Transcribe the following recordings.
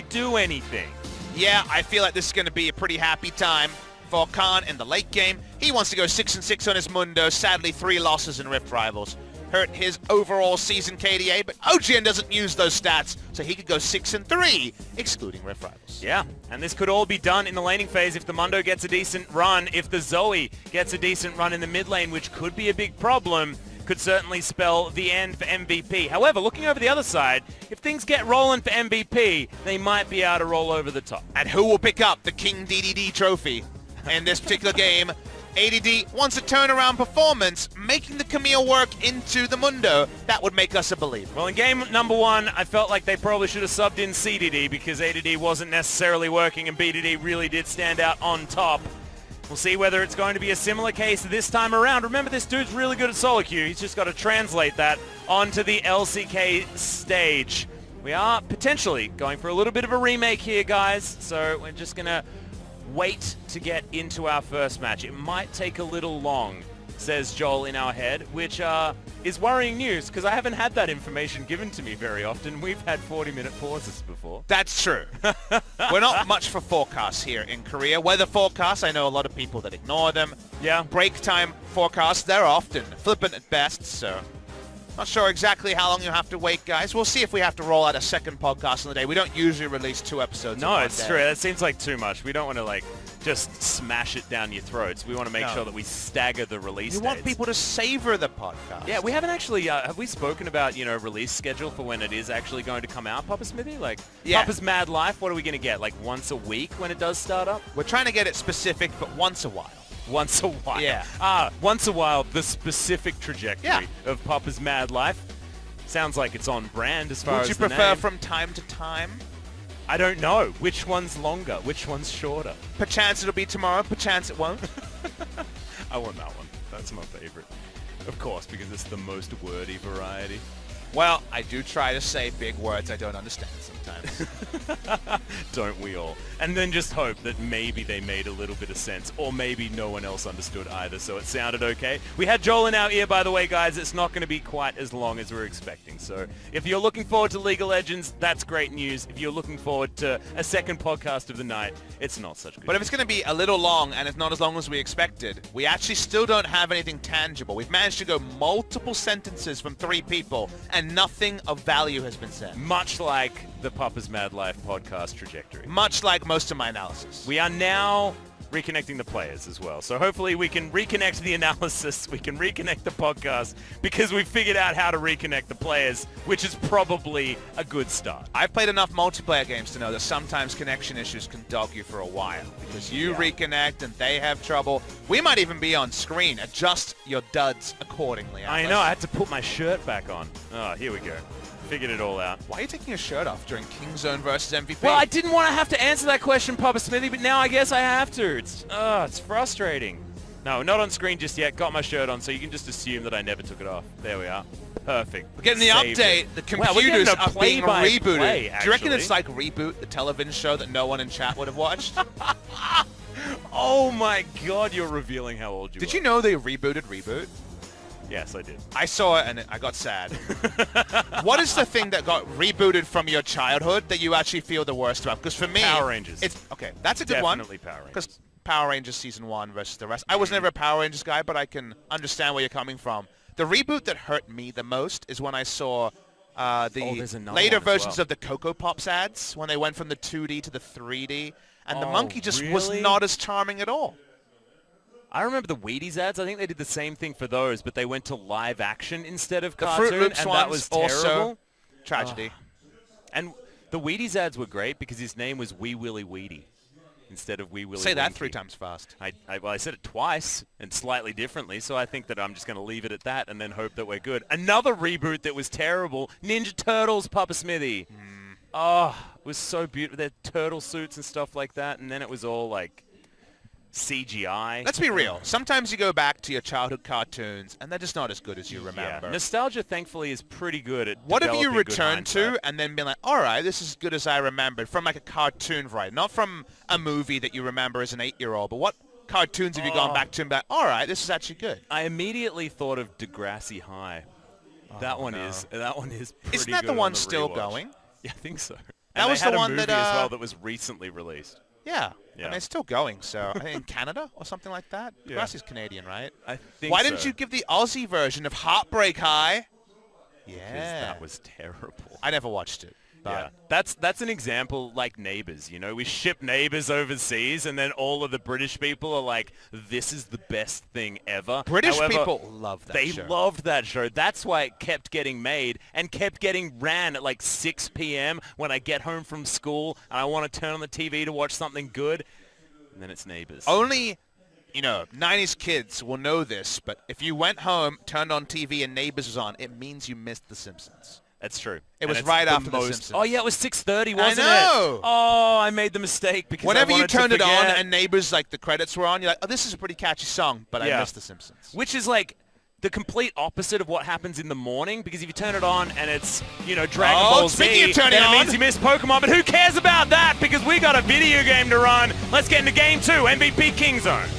do anything. Yeah, I feel like this is going to be a pretty happy time for Khan in the late game. He wants to go 6-6 on his Mundo. Sadly, 3 losses in Rift Rivals hurt his overall season KDA, but OGN doesn't use those stats, so he could go 6-3, excluding Rift Rivals. Yeah, and this could all be done in the laning phase if the Mundo gets a decent run, if the Zoe gets a decent run in the mid lane, which could be a big problem, could certainly spell the end for MVP. However, looking over the other side, if things get rolling for MVP, they might be able to roll over the top. And who will pick up the King DDD trophy in this particular game? ADD wants a turnaround performance, making the Camille work into the Mundo. That would make us a believer. Well, in game number 1, I felt like they probably should have subbed in CDD because ADD wasn't necessarily working and BDD really did stand out on top. We'll see whether it's going to be a similar case this time around. Remember, this dude's really good at solo queue. He's just got to translate that onto the LCK stage. We are potentially going for a little bit of a remake here, guys. So we're just going to wait to get into our first match. It might take a little long, says Joel in our head, which is worrying news because I haven't had that information given to me very often. We've had 40-minute pauses before. That's true. We're not much for forecasts here in Korea. Weather forecasts, I know a lot of people that ignore them. Yeah. Break time forecasts, they're often flippant at best, so not sure exactly how long you have to wait, guys. We'll see if we have to roll out a second podcast on the day. We don't usually release 2 episodes in No, one it's day. true. That seems like too much. We don't want to, like, just smash it down your throats. We want to make sure that we stagger the release You dates. want people to savor the podcast. Yeah, we haven't actually, have we spoken about, release schedule for when it is actually going to come out, Papa Smithy? Like, Yeah. Papa's Mad Life, what are we going to get? Like, once a week when it does start up? We're trying to get it specific, but once a while. Once a while. Yeah. Once a while, the specific trajectory of Papa's Mad Life. Sounds like it's on brand as far Would as you the prefer name. from time to time? I don't know. Which one's longer? Which one's shorter? Perchance it'll be tomorrow, perchance it won't. I want that one. That's my favorite. Of course, because it's the most wordy variety. Well, I do try to say big words I don't understand sometimes. Don't we all? And then just hope that maybe they made a little bit of sense, or maybe no one else understood either, so it sounded okay. We had Joel in our ear, by the way, guys. It's not going to be quite as long as we're expecting. So if you're looking forward to League of Legends, that's great news. If you're looking forward to a second podcast of the night, it's not such good But if news. it's going to be a little long and it's not as long as we expected, we actually still don't have anything tangible. We've managed to go multiple sentences from 3 people and nothing of value has been said. Much like the Papa's Mad Life podcast trajectory. Much like most of my analysis. We are now reconnecting the players as well. So hopefully we can reconnect the analysis, we can reconnect the podcast, because we figured out how to reconnect the players, which is probably a good start. I've played enough multiplayer games to know that sometimes connection issues can dog you for a while because you reconnect and they have trouble. We might even be on screen. Adjust your duds accordingly. I Atlas. know, I had to put my shirt back on. Oh, here we go. Figured it all out. Why are you taking your shirt off during Kingzone versus MVP? Well, I didn't want to have to answer that question, Papa Smithy, but now I guess I have to. It's frustrating. No, not on screen just yet. Got my shirt on, so you can just assume that I never took it off. There we are. Perfect. We're getting the Saved update. it. The Wow, we're getting computers a are being rebooted. play-by-play, Do you reckon it's actually. like Reboot, the television show that no one in chat would have watched? Oh my god, you're revealing how old you are. Did you know they rebooted Reboot? Yes, I did. I saw it and I got sad. What is the thing that got rebooted from your childhood that you actually feel the worst about? Because for me, Power Rangers. It's okay. That's a good one. Definitely Power Rangers. Because Power Rangers Season 1 versus the rest. I was never a Power Rangers guy, but I can understand where you're coming from. The reboot that hurt me the most is when I saw there's the another later one as versions well. of the Cocoa Pops ads when they went from the 2D to the 3D. And the Oh, monkey just was really? not as charming at all. I remember the Wheaties ads. I think they did the same thing for those, but they went to live action instead of The cartoon, Fruit Loops and ones that was also terrible. tragedy. And the Wheaties ads were great because his name was Wee Willie Weedy instead of Wee Willie Say that Winky. 3 times fast. Well, I said it twice and slightly differently, so I think that I'm just going to leave it at that and then hope that we're good. Another reboot that was terrible, Ninja Turtles, Papa Smithy. Oh, it was so beautiful. Their turtle suits and stuff like that, and then it was all like CGI. Let's be real. Sometimes you go back to your childhood cartoons, and they're just not as good as you remember. Yeah. Nostalgia, thankfully, is pretty good at What have you developing good returned to hindsight. and then been like, all right, this is as good as I remembered, from like a cartoon variety, not from a movie that you remember as an 8-year-old, but what cartoons have you gone back to and been like, all right, this is actually good? I immediately thought of Degrassi High. That one is pretty Isn't that good the one on still rewatch. going? Yeah, I think so. That was they had the one a movie that as well that was recently released. Yeah. Yeah. I mean, it's still going, so I think in Canada or something like that. Yeah. Grass is Canadian, right? I think Why so. didn't you give the Aussie version of Heartbreak High? Because Yeah. that was terrible. I never watched it. Yeah, But that's an example like Neighbours. You know, we ship Neighbours overseas, and then all of the British people are like, "This is the best thing ever." British However, people love that They show. loved that show. That's why it kept getting made and kept getting ran at like 6 p.m. when I get home from school and I want to turn on the TV to watch something good. And then it's Neighbours. Only, 90s kids will know this, but if you went home, turned on TV, and Neighbours was on, it means you missed The Simpsons. That's true. It was And it's right after The most. Simpsons. Oh yeah, it was 6:30, wasn't know. it? Oh, I made the mistake because Whenever I you wanted to turned it on forget. and Neighbours, like the credits were on, you're like, oh, this is a pretty catchy song, but I Yeah. missed The Simpsons. Which is like the complete opposite of what happens in the morning, because if you turn it on and it's, Dragon Ball Z, speaking of turning then it on- means you missed Pokemon, but who cares about that because we got a video game to run. Let's get into Game 2, MVP Kingzone.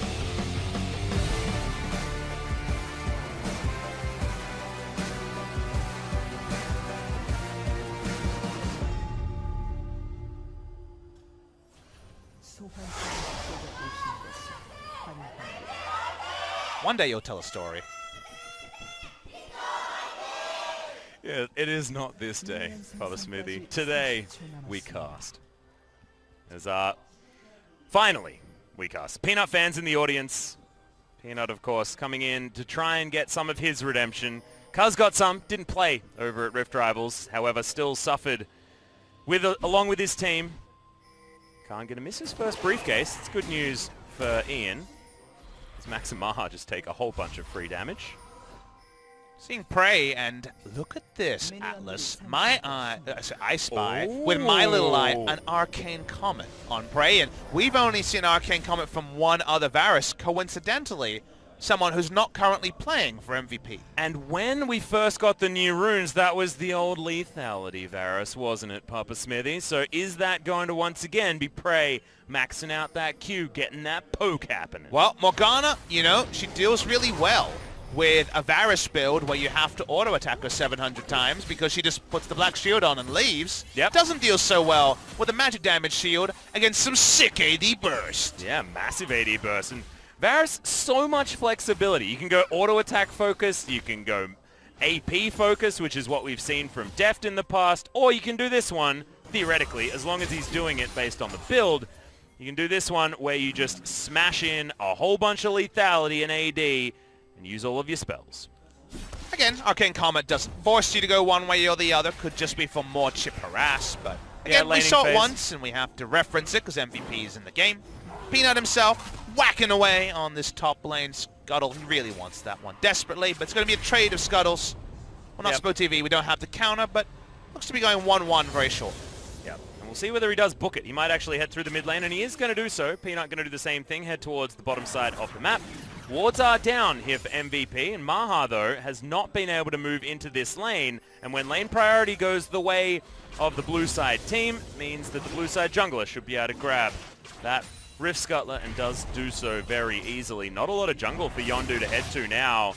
One day you'll tell a story. Yeah, it is not this day, Papa Smithy. Today, we cast. As finally, we cast. Peanut fans in the audience. Peanut, of course, coming in to try and get some of his redemption. Cuz got some, didn't play over at Rift Rivals, however, still suffered along with his team. Can't get to miss his first briefcase. It's good news for Ian. As Max and Maha just take a whole bunch of free damage. Seeing Prey, and look at this, Atlas. I spy, with my little eye, an Arcane Comet on Prey, and we've only seen Arcane Comet from one other Varus, coincidentally, someone who's not currently playing for MVP. And when we first got the new runes, that was the old lethality Varus, wasn't it, Papa Smithy? So is that going to once again be Prey maxing out that Q, getting that poke happening? Well, Morgana, she deals really well with a Varus build where you have to auto-attack her 700 times because she just puts the black shield on and leaves. Yep. Doesn't deal so well with a magic damage shield against some sick AD burst. Yeah, massive AD burst. And Varus, so much flexibility. You can go auto-attack focused, you can go AP focused, which is what we've seen from Deft in the past, or you can do this one, theoretically, as long as he's doing it based on the build. You can do this one where you just smash in a whole bunch of lethality in AD and use all of your spells. Again, Arcane Comet doesn't force you to go one way or the other. Could just be for more chip harass, but again, we laning saw it phase. once, and we have to reference it because MVP is in the game. Peanut himself whacking away on this top lane. Scuttle, he really wants that one desperately, but it's going to be a trade of Scuttles. Well, not Yep. Spo TV, we don't have the counter, but looks to be going 1-1 very short. Yeah, and we'll see whether he does book it. He might actually head through the mid lane, and he is going to do so. Peanut going to do the same thing, head towards the bottom side of the map. Wards are down here for MVP, and Maha, though, has not been able to move into this lane. And when lane priority goes the way of the blue side team, means that the blue side jungler should be able to grab that Rift Scuttler, and does do so very easily. Not a lot of jungle for Yondu to head to now.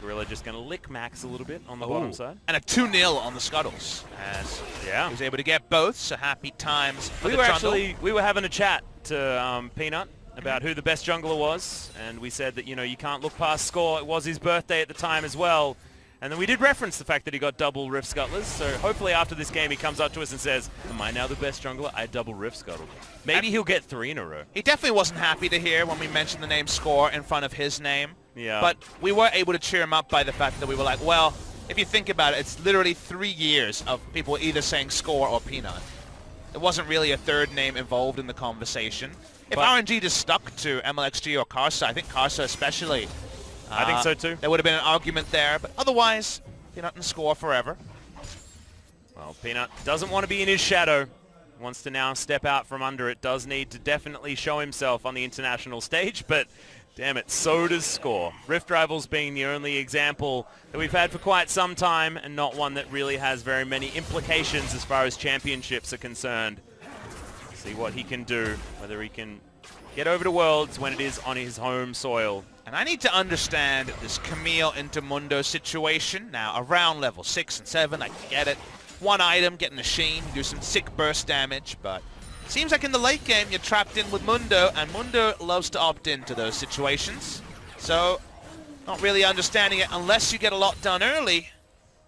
Gorilla just going to lick Max a little bit on the bottom side. And a 2-0 on the Scuttles, as Yeah. he was able to get both, so happy times for We the were Trundle. we were having a chat to Peanut about who the best jungler was, and we said that, you can't look past score. It was his birthday at the time as well. And then we did reference the fact that he got double Rift Scuttlers, so hopefully after this game he comes up to us and says, am I now the best jungler? I double Rift Scuttled. Maybe he'll get 3 in a row. He definitely wasn't happy to hear when we mentioned the name Score in front of his name. Yeah. But we were able to cheer him up by the fact that we were like, well, if you think about it, it's literally 3 years of people either saying Score or Peanut. There wasn't really a third name involved in the conversation. If But- RNG just stuck to MLXG or Karsa, I think Karsa especially, I think so too. there would have been an argument there. But otherwise, Peanut and Score forever. Well, Peanut doesn't want to be in his shadow. Wants to now step out from under it. Does need to definitely show himself on the international stage, but damn it, so does Score. Rift Rivals being the only example that we've had for quite some time, and not one that really has very many implications as far as championships are concerned. See what he can do, whether he can get over to Worlds when it is on his home soil. And I need to understand this Camille into Mundo situation. Now, around level 6 and 7, I get it. one item, get in the sheen, do some sick burst damage, but seems like in the late game you're trapped in with Mundo, and Mundo loves to opt into those situations. So, not really understanding it unless you get a lot done early.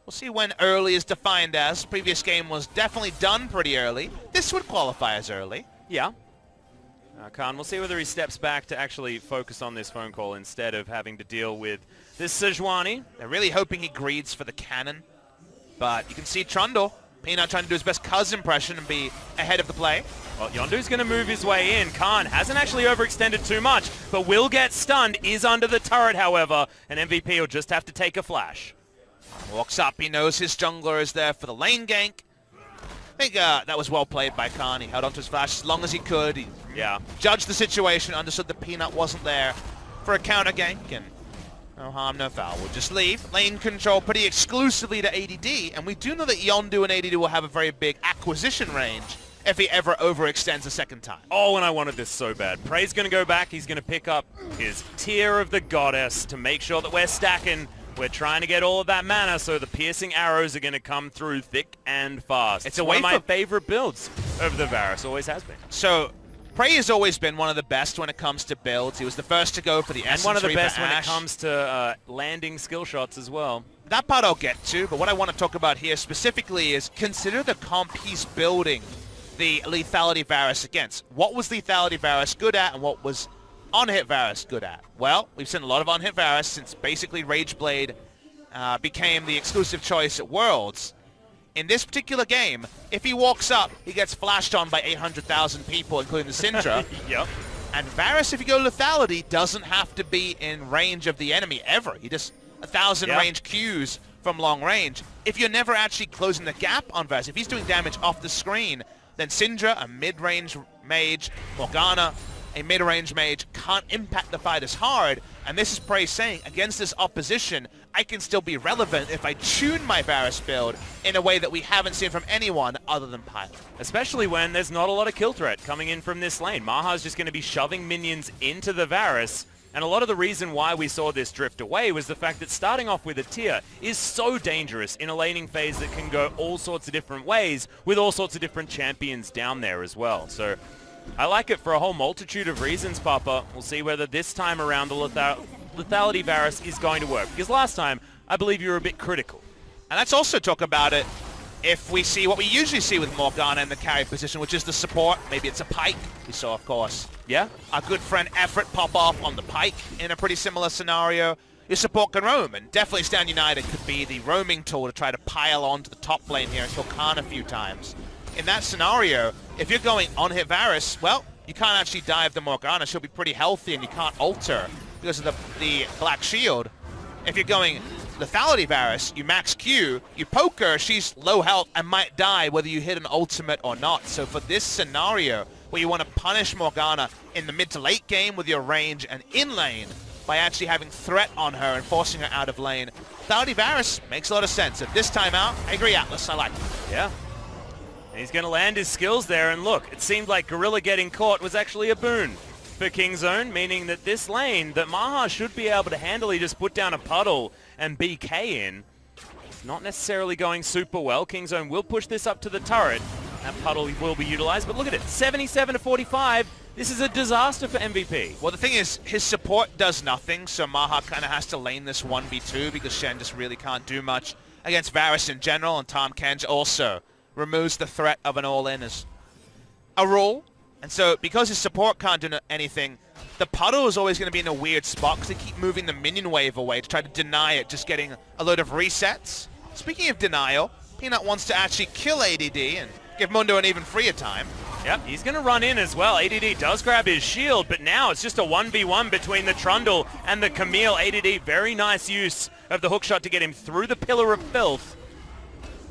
We'll see when early is defined as. Previous game was definitely done pretty early. This would qualify as early. Yeah. Khan, we'll see whether he steps back to actually focus on this phone call instead of having to deal with this Sejuani. They're really hoping he greeds for the cannon. But you can see Trundle, Peanut trying to do his best Cuz impression and be ahead of the play. Well, Yondu's going to move his way in. Khan hasn't actually overextended too much, but will get stunned, is under the turret, however, and MVP will just have to take a flash. Walks up, he knows his jungler is there for the lane gank. I think that was well played by Khan. He held onto his flash as long as he could. He judged the situation, understood the Peanut wasn't there for a counter gank, and no harm, no foul. We'll just leave. Lane control pretty exclusively to ADD, and we do know that Yondu and ADD will have a very big acquisition range if he ever overextends a second time. Oh, and I wanted this so bad. Prey's going to go back. He's going to pick up his Tear of the Goddess to make sure that we're stacking. We're trying to get all of that mana, so the piercing arrows are going to come through thick and fast. It's one of my favorite builds over the Varus, always has been. So, Prey has always been one of the best when it comes to builds. He was the first to go for the Essence and one of the Reaper best when it Ash. comes to landing skill shots as well. That part I'll get to, but what I want to talk about here specifically is consider the comp he's building the Lethality Varus against. What was Lethality Varus good at, and what was on-hit Varus good at? Well, we've seen a lot of on-hit Varus since basically Rageblade became the exclusive choice at Worlds. In this particular game, if he walks up, he gets flashed on by 800,000 people, including the Syndra. Yep. And Varus, if you go Lethality, doesn't have to be in range of the enemy ever. He just 1,000 range Qs from long range. If you're never actually closing the gap on Varus, if he's doing damage off the screen, then Syndra, a mid-range mage, Morgana, a mid-range mage, can't impact the fight as hard. And this is Prey saying, against this opposition, I can still be relevant if I tune my Varus build in a way that we haven't seen from anyone other than Pilot. Especially when there's not a lot of kill threat coming in from this lane. Maha's just going to be shoving minions into the Varus. And a lot of the reason why we saw this drift away was the fact that starting off with a Tear is so dangerous in a laning phase that can go all sorts of different ways with all sorts of different champions down there as well. So I like it for a whole multitude of reasons, Papa. We'll see whether this time around the Lethality Varus is going to work. Because last time, I believe you were a bit critical. And let's also talk about it if we see what we usually see with Morgana in the carry position, which is the support. Maybe it's a Pike. We saw, of course, our good friend Effort pop off on the Pike in a pretty similar scenario. Your support can roam, and definitely Stand United could be the roaming tool to try to pile onto the top lane here and kill Khan a few times. In that scenario, if you're going on-hit Varus, well, you can't actually dive the Morgana. She'll be pretty healthy, and you can't alter because of the Black Shield. If you're going Lethality Varus, you max Q, you poke her, she's low health and might die whether you hit an ultimate or not. So for this scenario, where you want to punish Morgana in the mid to late game with your range and in lane, by actually having threat on her and forcing her out of lane, Lethality Varus makes a lot of sense. At this time out, I agree, Atlas, I like it. Yeah. And he's going to land his skills there, and look, it seemed like Gorilla getting caught was actually a boon for Kingzone, meaning that this lane that Maha should be able to handily just put down a puddle and BK in. It's not necessarily going super well. Kingzone will push this up to the turret. That puddle will be utilized, but look at it, 77 to 45. This is a disaster for MVP. Well, the thing is, his support does nothing, so Maha kind of has to lane this 1v2 because Shen just really can't do much against Varus in general, and Tahm Kench also removes the threat of an all-in as a rule. And so, because his support can't do anything, the puddle is always going to be in a weird spot because they keep moving the minion wave away to try to deny it, just getting a load of resets. Speaking of denial, Peanut wants to actually kill ADD and give Mundo an even freer time. Yep, he's going to run in as well. ADD does grab his shield, but now it's just a 1v1 between the Trundle and the Camille. ADD, very nice use of the hookshot to get him through the Pillar of Filth.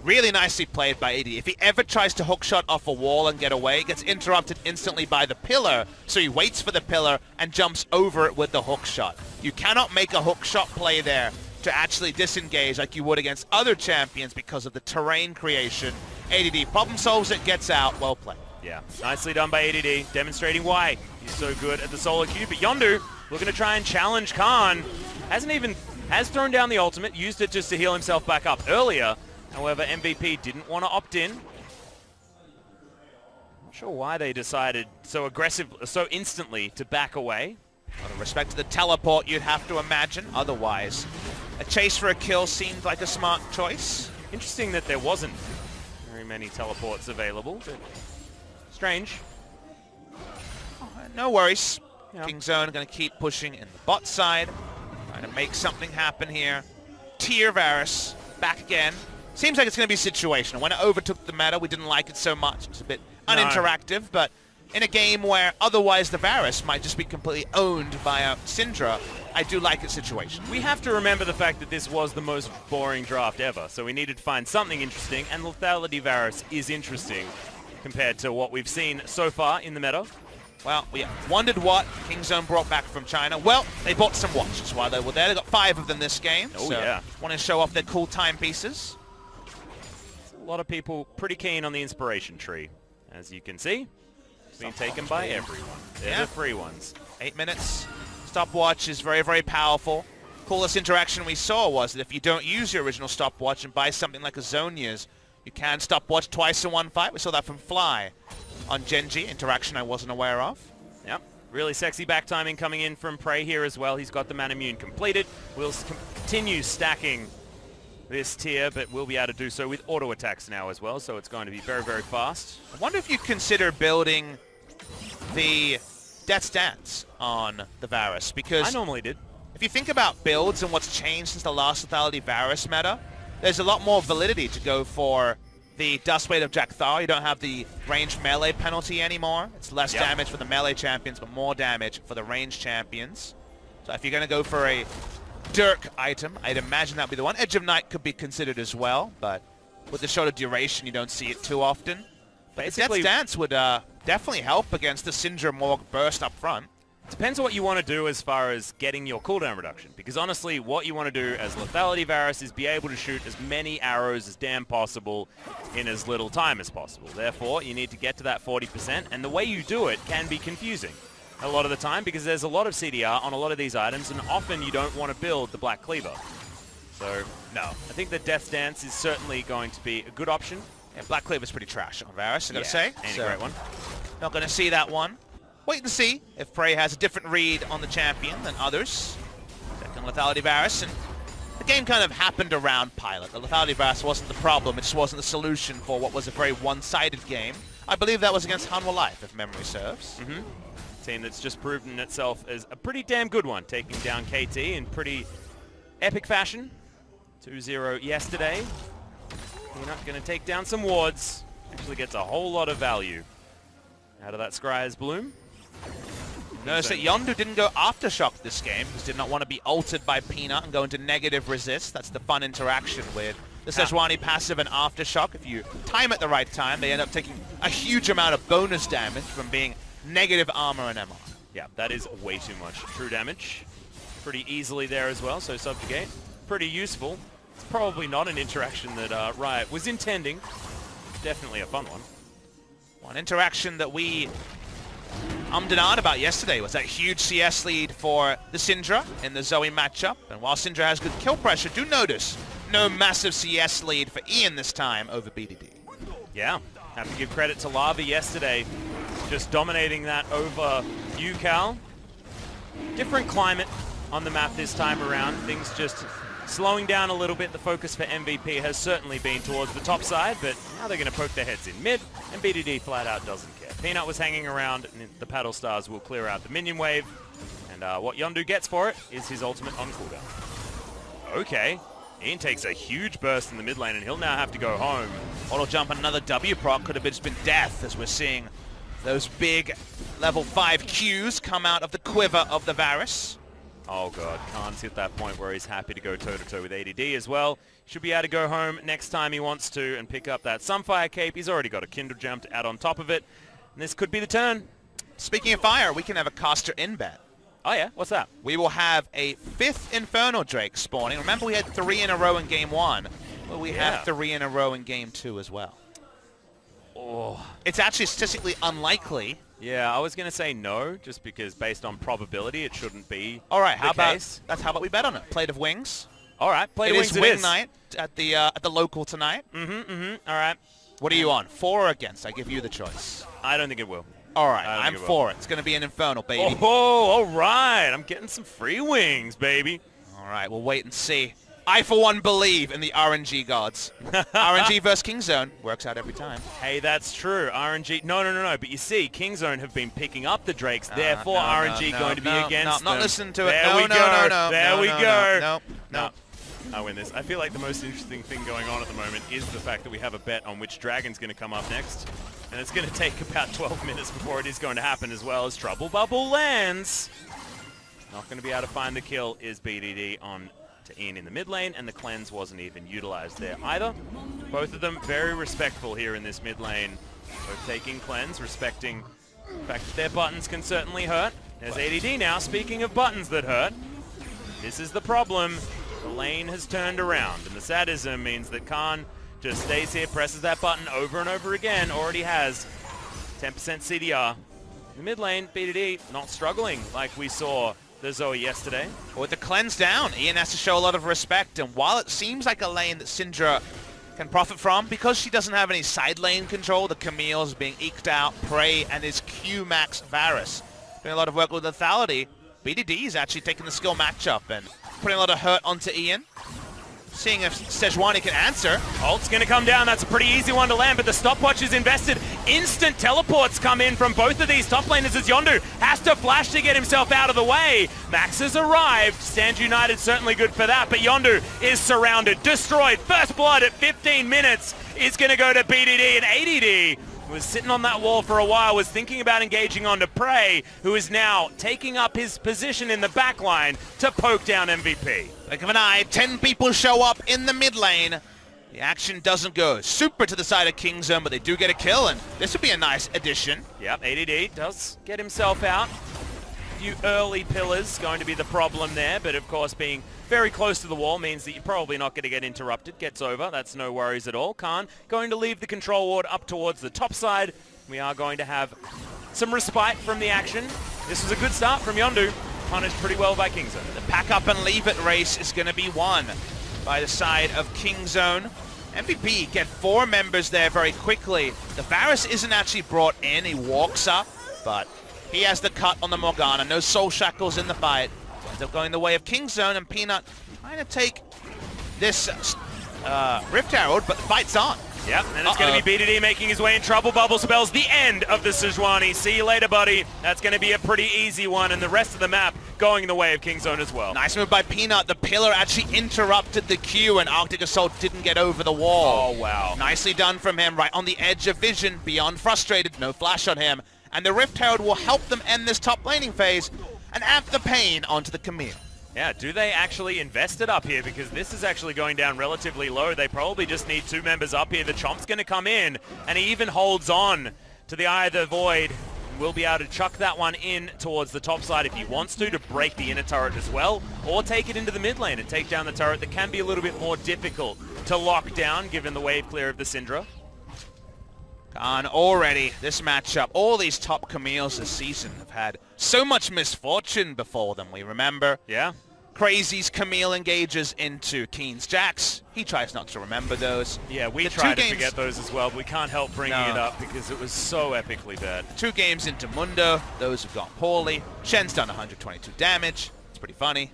Really nicely played by AD. If he ever tries to hookshot off a wall and get away, it gets interrupted instantly by the pillar, so he waits for the pillar and jumps over it with the hookshot. You cannot make a hookshot play there to actually disengage like you would against other champions because of the terrain creation. ADD problem solves it, gets out, well played. Yeah, nicely done by ADD, demonstrating why he's so good at the solo queue. But Yondu, looking to try and challenge Khan, has thrown down the ultimate, used it just to heal himself back up earlier, However, MVP didn't want to opt in. Not sure why they decided so instantly to back away. Out of respect to the teleport, you'd have to imagine. Otherwise, a chase for a kill seemed like a smart choice. Interesting that there wasn't very many teleports available, but strange. No worries. Yeah. Kingzone going to keep pushing in the bot side. Trying to make something happen here. Tier Varus back again. Seems like it's going to be situational. When it overtook the meta, we didn't like it so much. It's a bit uninteractive, but in a game where otherwise the Varus might just be completely owned by a Syndra, I do like its situation. We have to remember the fact that this was the most boring draft ever, so we needed to find something interesting, and Lethality Varus is interesting compared to what we've seen so far in the meta. Well, we wondered what Kingzone brought back from China. Well, they bought some watches while they were there. They got 5 of them this game. Oh, so yeah. Want to show off their cool timepieces. A lot of people pretty keen on the inspiration tree. As you can see, it's been taken by everyone. They're the free ones. 8 minutes. Stopwatch is very, very powerful. Coolest interaction we saw was that if you don't use your original stopwatch and buy something like a Zhonya's, you can stopwatch twice in one fight. We saw that from Fly on Genji, interaction I wasn't aware of. Yep, really sexy back timing coming in from Prey here as well. He's got the Man Immune completed. We'll continue stacking this tier, but we'll be able to do so with auto attacks now as well, so it's going to be very, very fast. I wonder if you consider building the Death's Dance on the Varus, because I normally did. if you think about builds and what's changed since the last Lethality Varus meta, there's a lot more validity to go for the Dustblade of Jak'Thar. You don't have the ranged melee penalty anymore. It's less damage for the melee champions, but more damage for the ranged champions. So if you're going to go for a Dirk item, I'd imagine that would be the one. Edge of Night could be considered as well, but with the shorter duration, you don't see it too often. But Death's Dance would definitely help against the Syndra Morg burst up front. Depends on what you want to do as far as getting your cooldown reduction, because honestly, what you want to do as Lethality Varus is be able to shoot as many arrows as damn possible in as little time as possible. Therefore, you need to get to that 40%, and the way you do it can be confusing a lot of the time, because there's a lot of CDR on a lot of these items, and often you don't want to build the Black Cleaver. So, no, I think that Death's Dance is certainly going to be a good option. Yeah, Black Cleaver's pretty trash on Varus, I gotta say. Ain't a great one. Not gonna see that one. Wait and see if Prey has a different read on the champion than others. Second Lethality Varus, and the game kind of happened around Pilot. The Lethality Varus wasn't the problem, it just wasn't the solution for what was a very one-sided game. I believe that was against Hanwha Life, if memory serves. Team that's just proven itself as a pretty damn good one, taking down KT in pretty epic fashion. 2-0 yesterday. You're not going to take down some wards. Actually gets a whole lot of value out of that Scryer's Bloom. Notice that Yondu didn't go Aftershock this game, because did not want to be altered by Peanut and go into negative resist. That's the fun interaction with the Sejuani passive and Aftershock. If you time it the right time, they end up taking a huge amount of bonus damage from being negative armor and MR. Yeah, that is way too much true damage. Pretty easily there as well, so Subjugate. Pretty useful. It's probably not an interaction that Riot was intending. Definitely a fun one. One interaction that we ummed and ahed about yesterday was that huge CS lead for the Syndra in the Zoe matchup. And while Syndra has good kill pressure, do notice no massive CS lead for Ian this time over BDD. Yeah, have to give credit to Lava yesterday. Just dominating that over UCal. Different climate on the map this time around. Things just slowing down a little bit. The focus for MVP has certainly been towards the top side, but now they're going to poke their heads in mid, and BDD flat out doesn't care. Peanut was hanging around, and the Paddle Stars will clear out the minion wave, and what Yondu gets for it is his ultimate on cooldown. Okay, Ian takes a huge burst in the mid lane, and he'll now have to go home. Auto jump, another W proc, could have just been death, as we're seeing those big level 5 Qs come out of the quiver of the Varus. Oh god, Khan's hit that point where he's happy to go toe-to-toe with ADD as well. Should be able to go home next time he wants to and pick up that Sunfire Cape. He's already got a Kindle Gem to add on top of it. And this could be the turn. Speaking of fire, we can have a caster in bet. Oh yeah, what's that? We will have a 5th Infernal Drake spawning. Remember we had 3 in a row in game 1. Well, we have 3 in a row in game 2 as well. Oh. It's actually statistically unlikely. Yeah, I was going to say no, just because based on probability, it shouldn't be. All right, how about we bet on it? Plate of Wings. All right, play It to wings is it wing is. night at the local tonight. All right. What are you on? For or against? I give you the choice. I don't think it will. All right, I don't I'm think it for it. It's going to be an Infernal, baby. Oh, all right. I'm getting some free wings, baby. All right, we'll wait and see. I, for one, believe in the RNG gods. RNG versus Kingzone works out every time. Hey, that's true. RNG. No. But you see, Kingzone have been picking up the Drakes. Therefore, RNG going to be against them. Not listening to it. There we go. There we go. No. I win this. I feel like the most interesting thing going on at the moment is the fact that we have a bet on which dragon's going to come up next. And it's going to take about 12 minutes before it is going to happen, as well as Trouble Bubble lands. Not going to be able to find the kill is BDD on to Ian in the mid lane, and the cleanse wasn't even utilized there either. Both of them very respectful here in this mid lane. Both taking cleanse, respecting the fact that their buttons can certainly hurt. There's ADD now, speaking of buttons that hurt. This is the problem. The lane has turned around, and the sadism means that Khan just stays here, presses that button over and over again, already has 10% CDR. In the mid lane, BDD not struggling like we saw the Zoe yesterday. With the cleanse down, Ian has to show a lot of respect, and while it seems like a lane that Syndra can profit from, because she doesn't have any side lane control, the Camille's being eked out, Prey, and his Q-Max Varus doing a lot of work with lethality. BDD is actually taking the skill matchup and putting a lot of hurt onto Ian. Seeing if Sejuani can answer. Ult's going to come down. That's a pretty easy one to land, but the stopwatch is invested. Instant teleports come in from both of these top laners as Yondu has to flash to get himself out of the way. Max has arrived. Stand United certainly good for that, but Yondu is surrounded, destroyed. First blood at 15 minutes is going to go to BDD, and ADD was sitting on that wall for a while, was thinking about engaging onto Prey, who is now taking up his position in the back line to poke down MVP. Blink of an eye, 10 people show up in the mid lane. The action doesn't go super to the side of Kingzone, but they do get a kill, and this would be a nice addition. Yep, ADD does get himself out. A few early pillars going to be the problem there, but of course being very close to the wall means that you're probably not going to get interrupted. Gets over, that's no worries at all. Khan going to leave the control ward up towards the top side. We are going to have some respite from the action. This was a good start from Yondu. Punished pretty well by Kingzone. The pack up and leave it race is going to be won by the side of Kingzone. MVP get 4 members there very quickly. The Varus isn't actually brought in, he walks up, but he has the cut on the Morgana. No soul shackles in the fight. Ends up going the way of Kingzone, and Peanut trying to take this Rift Herald, but the fight's on. Yep, and it's going to be BDD making his way in. Trouble Bubble spells the end of the Sejuani. See you later, buddy. That's going to be a pretty easy one, and the rest of the map going the way of Kingzone as well. Nice move by Peanut. The pillar actually interrupted the Q, and Arctic Assault didn't get over the wall. Oh, wow. Nicely done from him, right on the edge of vision, beyond frustrated. No flash on him. And the Rift Herald will help them end this top laning phase and amp the pain onto the Camille. Yeah, do they actually invest it up here? Because this is actually going down relatively low. They probably just need 2 members up here. The Chomp's going to come in, and he even holds on to the Eye of the Void. Will be able to chuck that one in towards the top side if he wants to break the inner turret as well, or take it into the mid lane and take down the turret that can be a little bit more difficult to lock down given the wave clear of the Syndra. Khan already, this matchup, all these top Camille's this season have had so much misfortune before them. We remember Yeah. Crazy's Camille engages into Keen's Jax. He tries not to remember those. Yeah, we The try to 2 games forget those as well, but we can't help bringing it up because it was so epically bad. 2 games into Mundo, those have gone poorly. Shen's done 122 damage. It's pretty funny.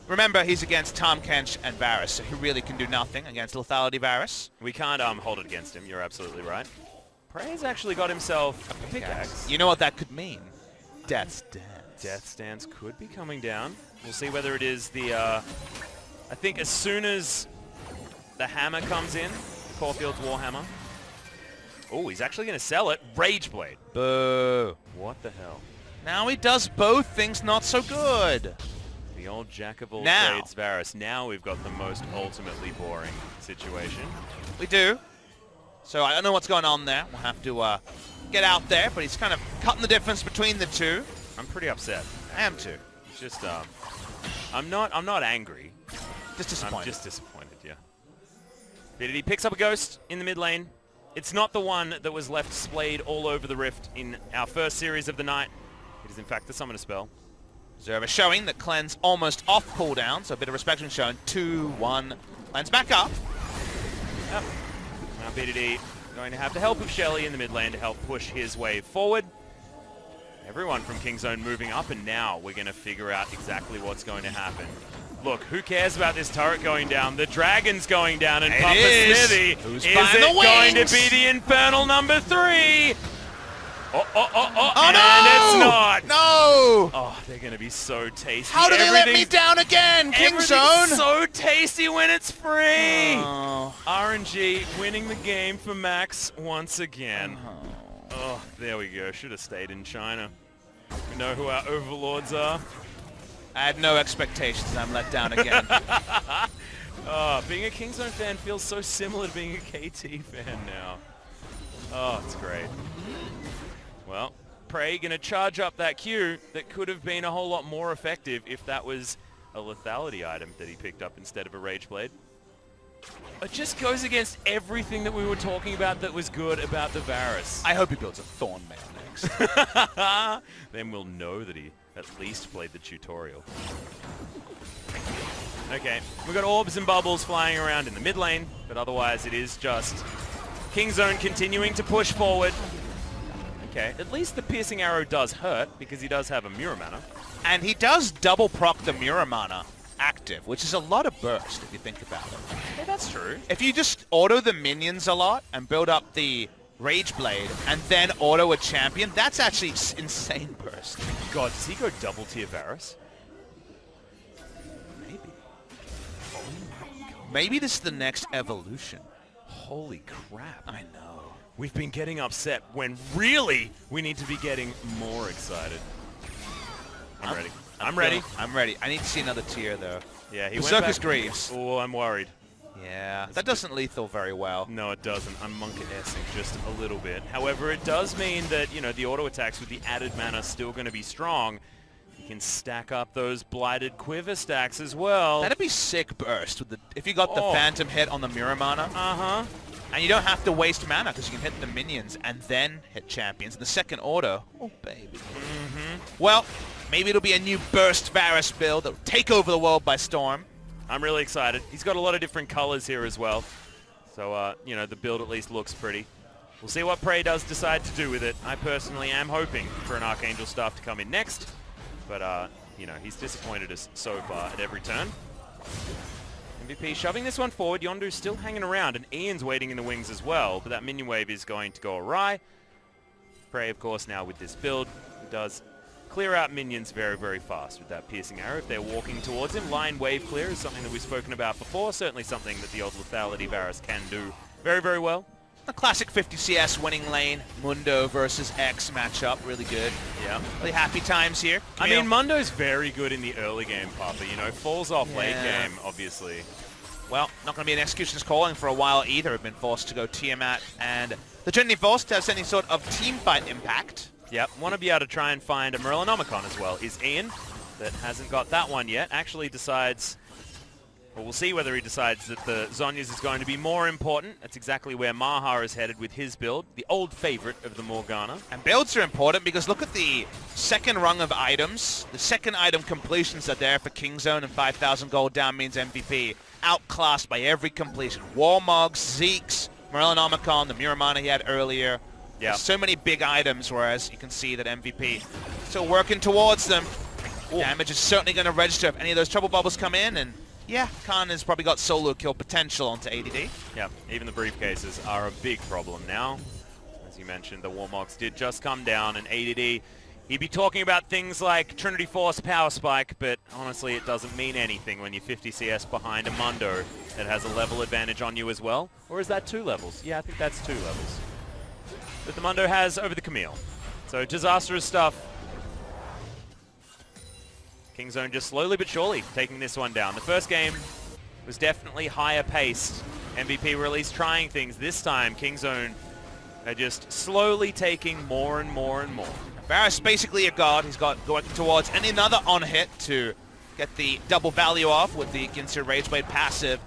Remember, he's against Tahm Kench and Varus, so he really can do nothing against lethality Varus. We can't hold it against him. You're absolutely right. Prey's actually got himself a pickaxe. You know what that could mean? Death's Dance. Death Stance could be coming down. We'll see whether it is the, I think as soon as the hammer comes in, Caulfield's Warhammer. Oh, he's actually going to sell it. Rageblade. Boo. What the hell? Now he does both things not so good. The old jack of all Now. trades Varus. Now we've got the most ultimately boring situation. We do. So I don't know what's going on there. We'll have to get out there, but he's kind of cutting the difference between the 2. I'm pretty upset. I am too. Just, I'm not angry. Just disappointed. I'm just disappointed, yeah. BDD picks up a ghost in the mid lane. It's not the one that was left splayed all over the Rift in our first series of the night. It is in fact the Summoner spell. Zerva showing that Cleanse almost off cooldown, so a bit of respect being shown. 2-1. Cleanse back up. Yep. Now BDD going to have the help of Shelly in the mid lane to help push his way forward. Everyone from Kingzone moving up, and now we're going to figure out exactly what's going to happen. Look, who cares about this turret going down? The dragon's going down, and Papa Smithy, is it going to be the Infernal number 3? Oh, and no! it's not. No! Oh, they're going to be so tasty. How do they let me down again, Kingzone? So tasty when it's free. Oh. RNG winning the game for Max once again. Oh, there we go. Should have stayed in China. We know who our overlords are. I had no expectations, and I'm let down again. Being a Kingzone fan feels so similar to being a KT fan now. Oh, it's great. Well, Prey going to charge up that Q that could have been a whole lot more effective if that was a lethality item that he picked up instead of a Rage Blade. It just goes against everything that we were talking about that was good about the Varus. I hope he builds a Thorn Mail next. Then we'll know that he at least played the tutorial. Okay, we've got orbs and bubbles flying around in the mid lane, but otherwise it is just Kingzone continuing to push forward. Okay, at least the piercing arrow does hurt because he does have a Mirror Mana. And he does double proc the Mirror Mana active, which is a lot of burst if you think about it. Yeah, that's true. If you just auto the minions a lot and build up the Rage Blade and then auto a champion, that's actually insane burst. God, does he go double tier Varus? Maybe. Maybe this is the next evolution. Holy crap. I know. We've been getting upset when really we need to be getting more excited. I'm ready. I'm ready. I'm ready. I need to see another tier though. Yeah, he Berserker's went back. Greaves. Oh, I'm worried. Yeah, that doesn't lethal very well. No, it doesn't. I'm Monk-essing just a little bit. However, it does mean that, you know, the auto attacks with the added mana are still going to be strong. You can stack up those Blighted Quiver stacks as well. That'd be sick burst with the if you got the Phantom hit on the Mirror Mana. Uh-huh. And you don't have to waste mana because you can hit the minions and then hit champions in the second order. Oh, baby. Well, maybe it'll be a new burst Varus build that'll take over the world by storm. I'm really excited. He's got a lot of different colors here as well. So, you know, the build at least looks pretty. We'll see what Prey does decide to do with it. I personally am hoping for an Archangel Staff to come in next. But, you know, he's disappointed us so far at every turn. MVP shoving this one forward. Yondu's still hanging around, and Ian's waiting in the wings as well. But that minion wave is going to go awry. Prey, of course, now with this build, does clear out minions very, very fast with that piercing arrow. If they're walking towards him, line wave clear is something that we've spoken about before. Certainly something that the old lethality Varus can do very, very well. A classic 50 CS winning lane, Mundo versus X matchup, really good. Yeah. Really happy times here. I mean, Mundo's very good in the early game, Papa. You know, falls off late game, obviously. Well, not going to be an Executioner's Calling for a while either. Have been forced to go Tiamat, and the Trinity Force to have any sort of team fight impact. Yep, want to be able to try and find a Morellonomicon as well. Is Ian, that hasn't got that one yet, actually decides... Well, we'll see whether he decides that the Zhonya's is going to be more important. That's exactly where Maha is headed with his build, the old favorite of the Morgana. And builds are important because look at the second rung of items. The second item completions are there for Kingzone, and 5,000 gold down means MVP. Outclassed by every completion. Warmogs, Zeeks, Morellonomicon, the Mirror Mana he had earlier. Yeah. So many big items, whereas you can see that MVP still working towards them. Ooh. Damage is certainly going to register if any of those trouble bubbles come in, and yeah, Khan has probably got solo kill potential onto ADD. Yeah, even the briefcases are a big problem now. As you mentioned, the Warmogs did just come down, and ADD, he'd be talking about things like Trinity Force Power Spike, but honestly it doesn't mean anything when you're 50 CS behind a Mundo that has a level advantage on you as well. Or is that 2 levels? Yeah, I think that's 2 levels. That the Mundo has over the Camille. So disastrous stuff. Kingzone just slowly but surely taking this one down. The first game was definitely higher paced. MVP were at least trying things. This time, Kingzone are just slowly taking more and more and more. Varus basically a god. He's got going towards another on hit to get the double value off with the Ginsu Rageblade passive.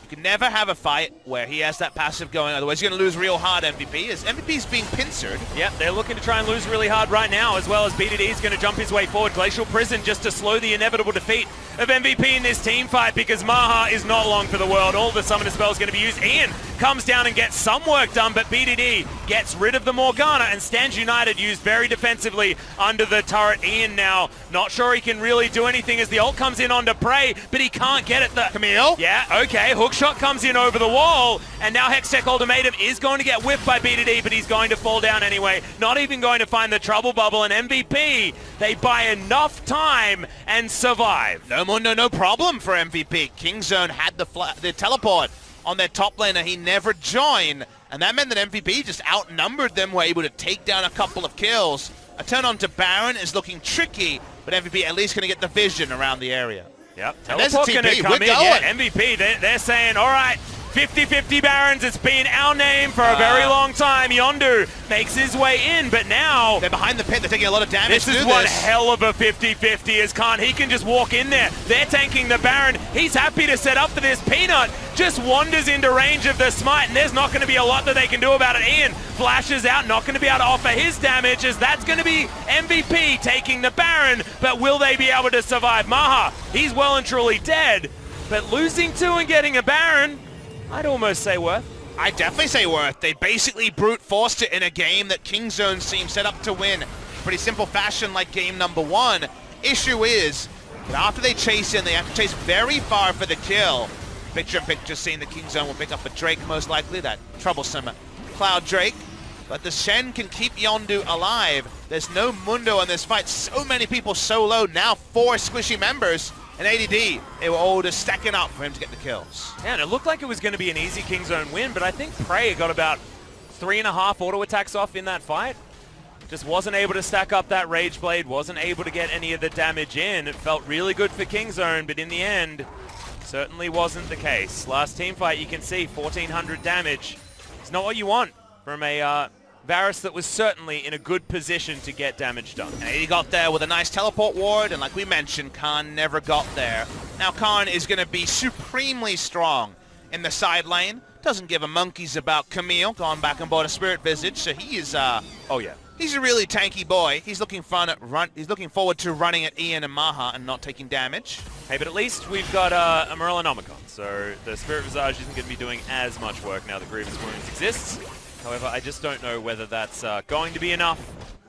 You can never have a fight where he has that passive going, otherwise you're going to lose real hard, MVP, as MVP's being pincered. Yep, they're looking to try and lose really hard right now, as well as BDD's going to jump his way forward. Glacial Prison just to slow the inevitable defeat of MVP in this team fight, because Maha is not long for the world. All the summoner spells going to be used. Ian comes down and gets some work done, but BDD gets rid of the Morgana and stands united, used very defensively under the turret. Ian now not sure he can really do anything as the ult comes in onto Prey, but he can't get it. Camille? Yeah, okay, hookshot comes in over the wall, and now Hextech Ultimatum is going to get whipped by BDD, but he's going to fall down anyway. Not even going to find the trouble bubble, and MVP, they buy enough time and survive. No Mundo, no problem for MVP. Kingzone had the teleport on their top laner. He never joined, and that meant that MVP just outnumbered them, were able to take down a couple of kills. A turn on to Baron is looking tricky, but MVP at least going to get the vision around the area. Yep, And there's a teleport going TP. to come We're in. going. Yeah, MVP, they're saying, all right, 50-50 Barons, it's been our name for a very long time. Yondu makes his way in, but now They're behind the pit. They're taking a lot of damage. this is one hell of a 50-50 as Khan. He can just walk in there. They're tanking the Baron. He's happy to set up for this. Peanut just wanders into range of the smite, and there's not going to be a lot that they can do about it. Ian flashes out, not going to be able to offer his damage, as that's going to be MVP taking the Baron, but will they be able to survive? Maha, he's well and truly dead, but losing 2 and getting a Baron, I'd almost say worth. I definitely say worth. They basically brute forced it in a game that Kingzone seemed set up to win. Pretty simple fashion like game number 1. Issue is that after they chase in, they have to chase very far for the kill. Picture seeing that Kingzone will pick up a Drake most likely, that troublesome Cloud Drake. But the Shen can keep Yondu alive. There's no Mundo in this fight. So many people so low. Now 4 squishy members. And ADD, they were all just stacking up for him to get the kills. Yeah, and it looked like it was going to be an easy Kingzone win, but I think Prey got about 3.5 auto attacks off in that fight. Just wasn't able to stack up that Rage Blade, wasn't able to get any of the damage in. It felt really good for Kingzone, but in the end, certainly wasn't the case. Last team fight, you can see 1,400 damage. It's not what you want from a Varus that was certainly in a good position to get damage done. And he got there with a nice teleport ward, and like we mentioned, Khan never got there. Now Khan is going to be supremely strong in the side lane. Doesn't give a monkeys about Camille, gone back and bought a Spirit Visage, so he is, oh yeah. he's a really tanky boy. He's looking forward to running at Ian and Maha and not taking damage. Hey, but at least we've got a Morellonomicon, so the Spirit Visage isn't going to be doing as much work now that Grievous Wounds exists. However, I just don't know whether that's going to be enough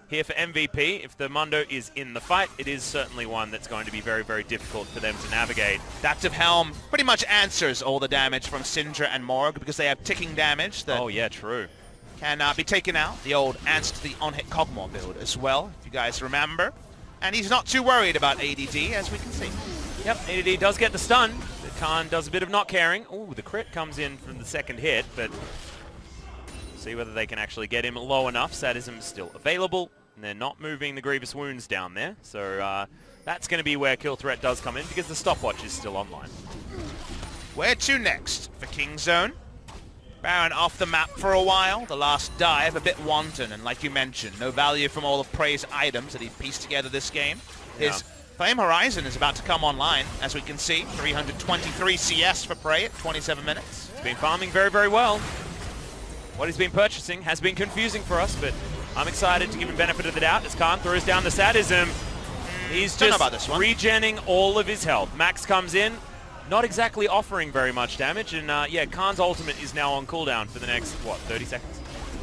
here for MVP. If the Mundo is in the fight, it is certainly one that's going to be very, very difficult for them to navigate. Adaptive Helm pretty much answers all the damage from Syndra and Morg because they have ticking damage that Oh yeah, true. can be taken out. The old answer to the on-hit Cogmore build as well, if you guys remember. And he's not too worried about ADD, as we can see. Yep, ADD does get the stun. But Khan does a bit of not caring. Ooh, the crit comes in from the second hit, but see whether they can actually get him low enough. Sadism is still available, and they're not moving the Grievous Wounds down there. So that's going to be where Kill Threat does come in, because the stopwatch is still online. Where to next for Kingzone? Baron off the map for a while. The last dive a bit wanton, and like you mentioned, no value from all of Prey's items that he pieced together this game. His Flame Horizon is about to come online, as we can see. 323 CS for Prey at 27 minutes. He's been farming very, very well. What he's been purchasing has been confusing for us, but I'm excited to give him benefit of the doubt as Khan throws down the sadism. He's Don't know just about this one. regenning all of his health. Max comes in, not exactly offering very much damage, and yeah, Khan's ultimate is now on cooldown for the next, what, 30 seconds?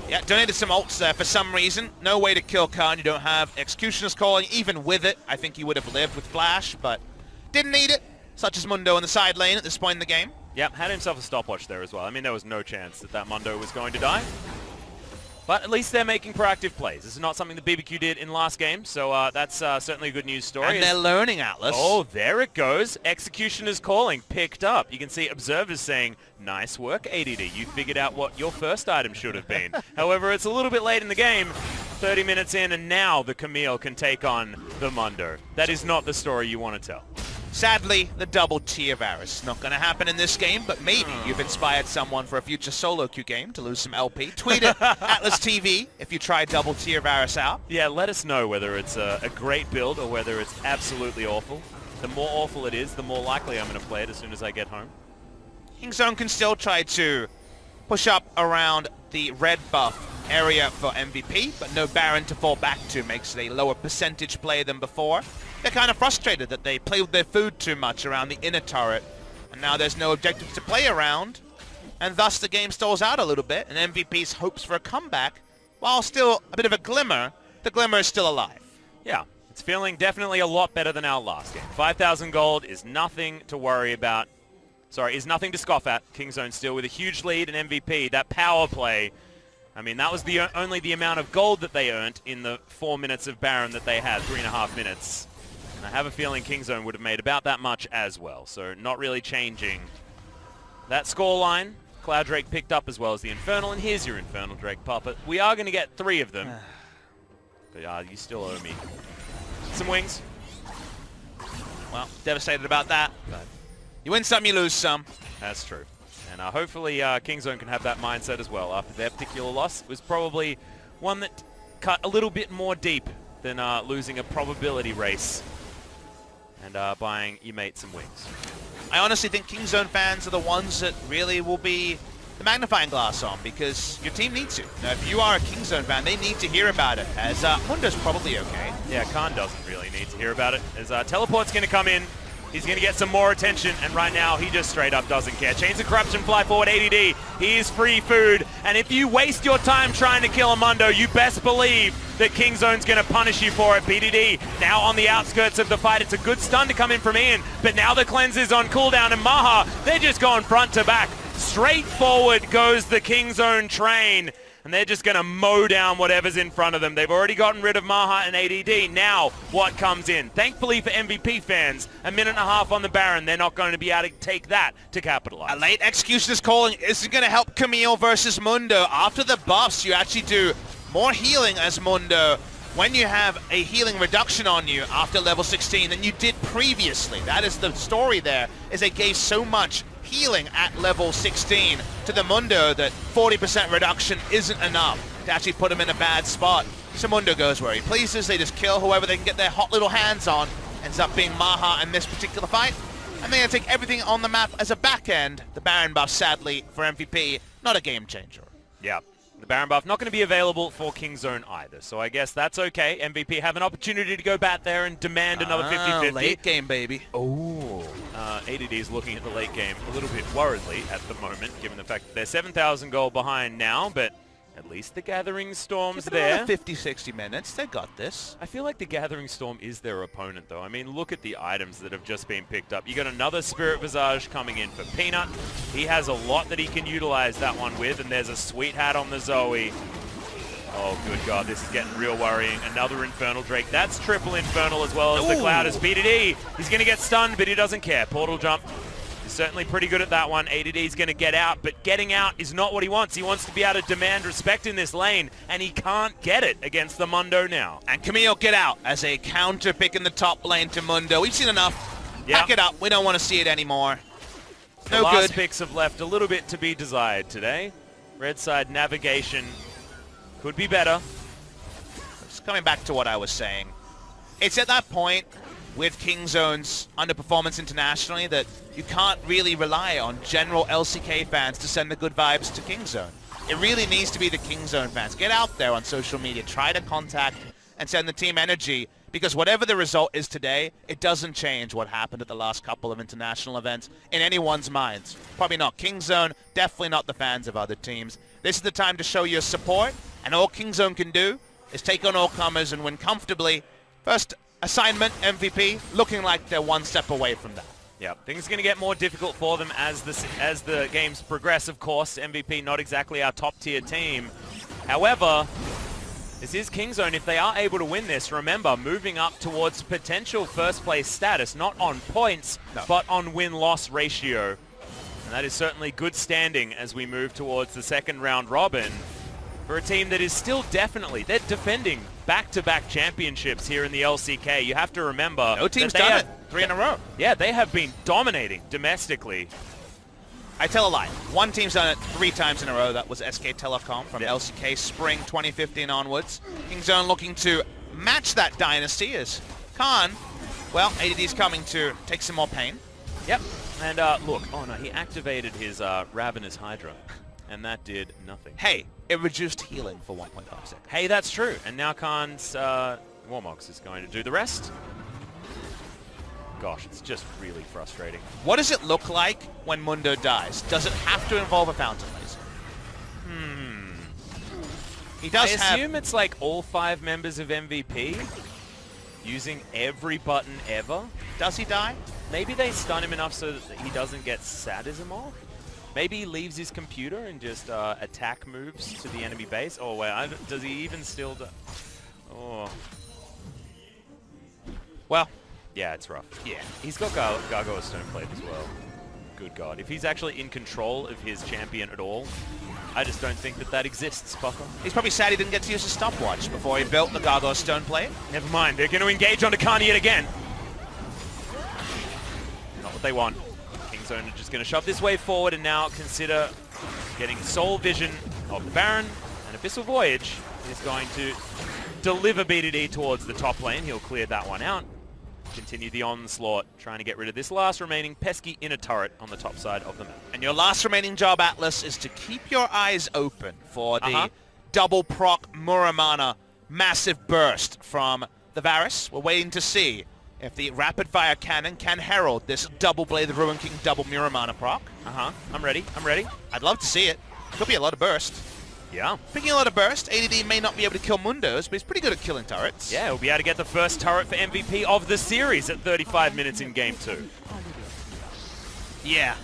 Yeah, donated some ults there for some reason. No way to kill Khan. You don't have Executioner's Calling. Even with it, I think he would have lived with Flash, but didn't need it. Such as Mundo in the side lane at this point in the game. Yep, had himself a stopwatch there as well. I mean, there was no chance that that Mundo was going to die. But at least they're making proactive plays. This is not something that BBQ did in last game, so that's certainly a good news story. And they're learning, Atlas. Oh, there it goes. Executioner's Calling picked up. You can see observers saying, nice work, ADD. You figured out what your first item should have been. However, it's a little bit late in the game. 30 minutes in, and now the Camille can take on the Mundo. That is not the story you want to tell. Sadly, the double tier Varus. Not going to happen in this game, but maybe you've inspired someone for a future solo queue game to lose some LP. Tweet at Atlas TV if you try double tier Varus out. Yeah, let us know whether it's a great build or whether it's absolutely awful. The more awful it is, the more likely I'm going to play it as soon as I get home. Kingzone can still try to push up around the red buff area for MVP, but no Baron to fall back to. Makes it a lower percentage play than before. They're kind of frustrated that they play with their food too much around the inner turret, and now there's no objectives to play around, and thus the game stalls out a little bit, and MVP's hopes for a comeback, while still a bit of a glimmer, the glimmer is still alive. Yeah, it's feeling definitely a lot better than our last game. 5,000 gold is nothing to worry about. Sorry, is nothing to scoff at. Kingzone still with a huge lead in MVP. That power play, I mean, that was only the amount of gold that they earned in the 4 minutes of Baron that they had, 3.5 minutes. And I have a feeling Kingzone would have made about that much as well, so not really changing that scoreline. Cloud Drake picked up as well as the Infernal, and here's your Infernal Drake puppet. We are going to get 3 of them, but you still owe me some wings. Well, devastated about that, but you win some, you lose some. That's true. And hopefully Kingzone can have that mindset as well after their particular loss. It was probably one that cut a little bit more deep than losing a probability race and buying your mate some wings. I honestly think Kingzone fans are the ones that really will be the magnifying glass on, because your team needs to. Now, if you are a Kingzone fan, they need to hear about it, as Mundo's probably okay. Yeah, Khan doesn't really need to hear about it, as Teleport's going to come in. He's going to get some more attention, and right now he just straight up doesn't care. Chains of Corruption fly forward, ADD. He is free food, and if you waste your time trying to kill a Mundo, you best believe that Kingzone's going to punish you for it. BDD now on the outskirts of the fight. It's a good stun to come in from Ian, but now the cleanse is on cooldown, and Maha, they're just going front to back. Straight forward goes the Kingzone train, and they're just going to mow down whatever's in front of them. They've already gotten rid of Maha and ADD. Now, what comes in? Thankfully for MVP fans, a minute and a half on the Baron. They're not going to be able to take that to capitalize. A late Executioner's Calling isn't going to help Camille versus Mundo. After the buffs, you actually do more healing as Mundo when you have a healing reduction on you after level 16 than you did previously. That is the story there, is they gave so much healing at level 16 to the Mundo that 40% reduction isn't enough to actually put him in a bad spot. So Mundo goes where he pleases. They just kill whoever they can get their hot little hands on. Ends up being Maha in this particular fight. And they're going to take everything on the map as a back end. The Baron buff, sadly, for MVP, not a game changer. Yeah. The Baron buff not going to be available for Kingzone either, so I guess that's okay. MVP have an opportunity to go back there and demand another 50-50. Late game, baby. Oh. ADD is looking at the late game a little bit worriedly at the moment, given the fact that they're 7,000 gold behind now, but at least the Gathering Storm's there. 50-60 minutes, they got this. I feel like the Gathering Storm is their opponent, though. I mean, look at the items that have just been picked up. You got another Spirit Visage coming in for Peanut. He has a lot that he can utilize that one with, and there's a Sweet Hat on the Zoe. Oh, good God, this is getting real worrying. Another Infernal Drake. That's triple Infernal as well as the Cloud as BDD. He's going to get stunned, but he doesn't care. Portal Jump. He's certainly pretty good at that one. ADD's going to get out, but getting out is not what he wants. He wants to be able to demand respect in this lane, and he can't get it against the Mundo now. And Camille get out as a counter pick in the top lane to Mundo. We've seen enough. Pack it up. We don't want to see it anymore. The last picks have left a little bit to be desired today. Red side navigation could be better. Just coming back to what I was saying. It's at that point with Kingzone's underperformance internationally that you can't really rely on general LCK fans to send the good vibes to Kingzone. It really needs to be the Kingzone fans. Get out there on social media, try to contact and send the team energy, because whatever the result is today, it doesn't change what happened at the last couple of international events in anyone's minds. Probably not Kingzone, definitely not the fans of other teams. This is the time to show your support, and all Kingzone can do is take on all comers and win comfortably. First assignment, MVP, looking like they're one step away from that. Yeah, things are going to get more difficult for them as the games progress, of course. MVP not exactly our top-tier team. However, this is Kingzone. If they are able to win this, remember, moving up towards potential first-place status, not on points, but on win-loss ratio. And that is certainly good standing as we move towards the second round robin for a team that is still definitely, they're defending back-to-back championships here in the LCK. You have to remember, no team's done it 3 in a row. Yeah, they have been dominating domestically. I tell a lie. One team's done it 3 times in a row. That was SK Telecom from LCK Spring 2015 onwards. Kingzone looking to match that dynasty as Khan, well, ADD's coming to take some more pain. Yep. And look, oh no, he activated his Ravenous Hydra, and that did nothing. Hey, it reduced healing for 1.5 seconds. Hey, that's true. And now Khan's Warmox is going to do the rest. Gosh, it's just really frustrating. What does it look like when Mundo dies? Does it have to involve a fountain laser? He does I assume it's like all 5 members of MVP using every button ever. Does he die? Maybe they stun him enough so that he doesn't get sadism off. Maybe he leaves his computer and just attack moves to the enemy base. Oh wait, does he even still do? Oh. Well, yeah, it's rough. yeah. He's got Gargoyle Stoneplate as well. Good God. If he's actually in control of his champion at all, I just don't think that exists, Papa. He's probably sad he didn't get to use his stopwatch before he built the Gargoyle Stoneplate. Never mind, they're going to engage onto Khan yet again. Not what they want. Kingzone are just going to shove this wave forward and now consider getting Soul Vision of the Baron. And Abyssal Voyage is going to deliver BDD towards the top lane. He'll clear that one out. Continue the onslaught, trying to get rid of this last remaining pesky inner turret on the top side of the map. And your last remaining job, Atlas, is to keep your eyes open for the double proc Muramana massive burst from the Varus. We're waiting to see if the rapid fire cannon can herald this double Blade of the Ruin King double Muramana proc. I'm ready. I'd love to see it. Could be a lot of burst. Yeah. Speaking of a lot of burst, ADD may not be able to kill Mundos, but he's pretty good at killing turrets. Yeah, he'll be able to get the first turret for MVP of the series at 35 minutes in Game 2. Yeah.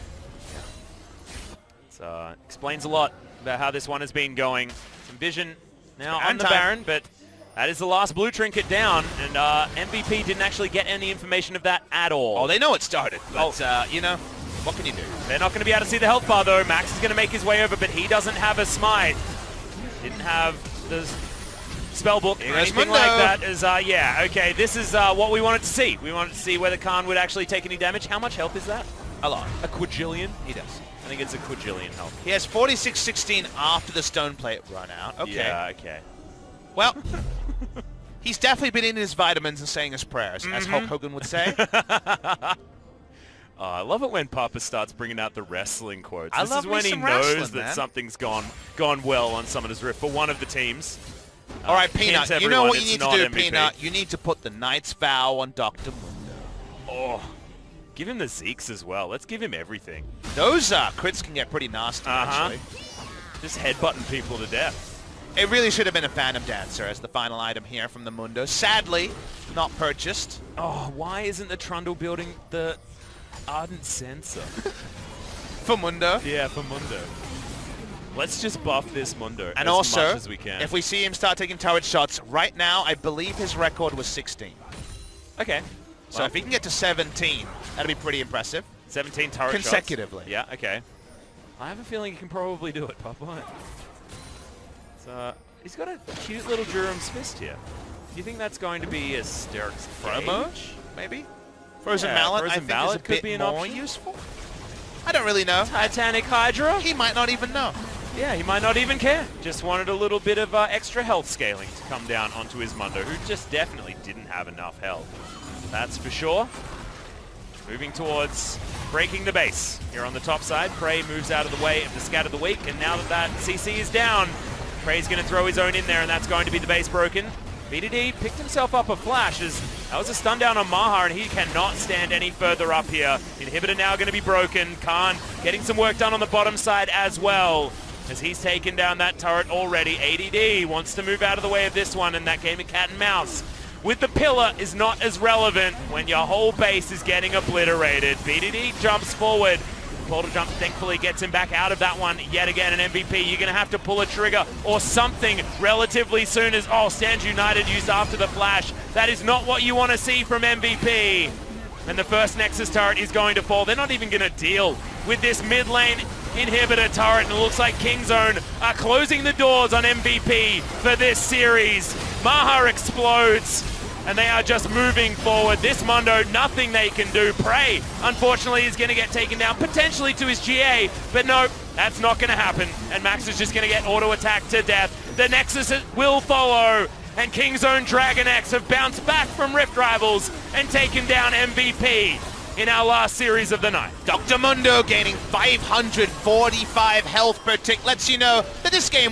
So, explains a lot about how this one has been going. Some vision now Baron on the time. Baron, but that is the last blue trinket down, and MVP didn't actually get any information of that at all. Oh, they know it started, but, you know, what can you do? They're not going to be able to see the health bar, though. Max is going to make his way over, but he doesn't have a smite. Didn't have the spellbook or anything like that. Yeah, okay, this is what we wanted to see. We wanted to see whether Khan would actually take any damage. How much health is that? A lot. A quadrillion? He does. I think it's a quadrillion health. He has 46-16 after the stone plate run out. Okay. Yeah, okay. Well, he's definitely been eating his vitamins and saying his prayers, as Hulk Hogan would say. I love it when Papa starts bringing out the wrestling quotes. I This love is when me he some knows wrestling, that man. something's gone well on Summoner's Rift for one of the teams. All right, Peanut, hint you know everyone, what you it's need to not do, MVP. Peanut? You need to put the Knight's Vow on Dr. Mundo. Oh, give him the Zeeks as well. Let's give him everything. Those crits can get pretty nasty, actually. Just headbutting people to death. It really should have been a Phantom Dancer as the final item here from the Mundo. Sadly, not purchased. Oh, why isn't the Trundle building the Ardent Sensor? For Mundo. Yeah, for Mundo. Let's just buff this Mundo And as also, much as we can. if we see him start taking turret shots, right now, I believe his record was 16. Okay. So Well, if he can get to 17, that'd be pretty impressive. 17 turret shots. Consecutively. Yeah, okay. I have a feeling he can probably do it, Papa. So, he's got a cute little Durham's Fist here. Do you think that's going to be a Sterix Promo, Gauge? maybe? Frozen Yeah, Mallet, Frozen I think, Mallet is a could bit be an more option. useful. I don't really know. Titanic Hydra? He might not even know. Yeah, he might not even care. Just wanted a little bit of extra health scaling to come down onto his Mundo, who just definitely didn't have enough health. That's for sure. Moving towards breaking the base. Here on the top side, Prey moves out of the way of the Scat of the Week, and now that CC is down, Prey's going to throw his own in there, and that's going to be the base broken. BDD picked himself up a flash, as that was a stun down on Maha, and he cannot stand any further up here. Inhibitor now going to be broken. Khan getting some work done on the bottom side as well, as he's taken down that turret already. ADD wants to move out of the way of this one, and that game of cat and mouse with the pillar is not as relevant when your whole base is getting obliterated. BDD jumps forward. Portal jump thankfully gets him back out of that one yet again. An MVP, you're going to have to pull a trigger or something relatively soon as, Stands United used after the flash. That is not what you want to see from MVP. And the first Nexus turret is going to fall. They're not even going to deal with this mid lane inhibitor turret, and it looks like Kingzone are closing the doors on MVP for this series. Maha explodes, and they are just moving forward. This Mundo, nothing they can do. Prey, unfortunately, is going to get taken down, potentially to his GA, but no, that's not going to happen. And Max is just going to get auto-attacked to death. The Nexus will follow, and Kingzone DragonX have bounced back from Rift Rivals and taken down MVP. in our last series of the night. Dr. Mundo gaining 545 health per tick lets you know that this game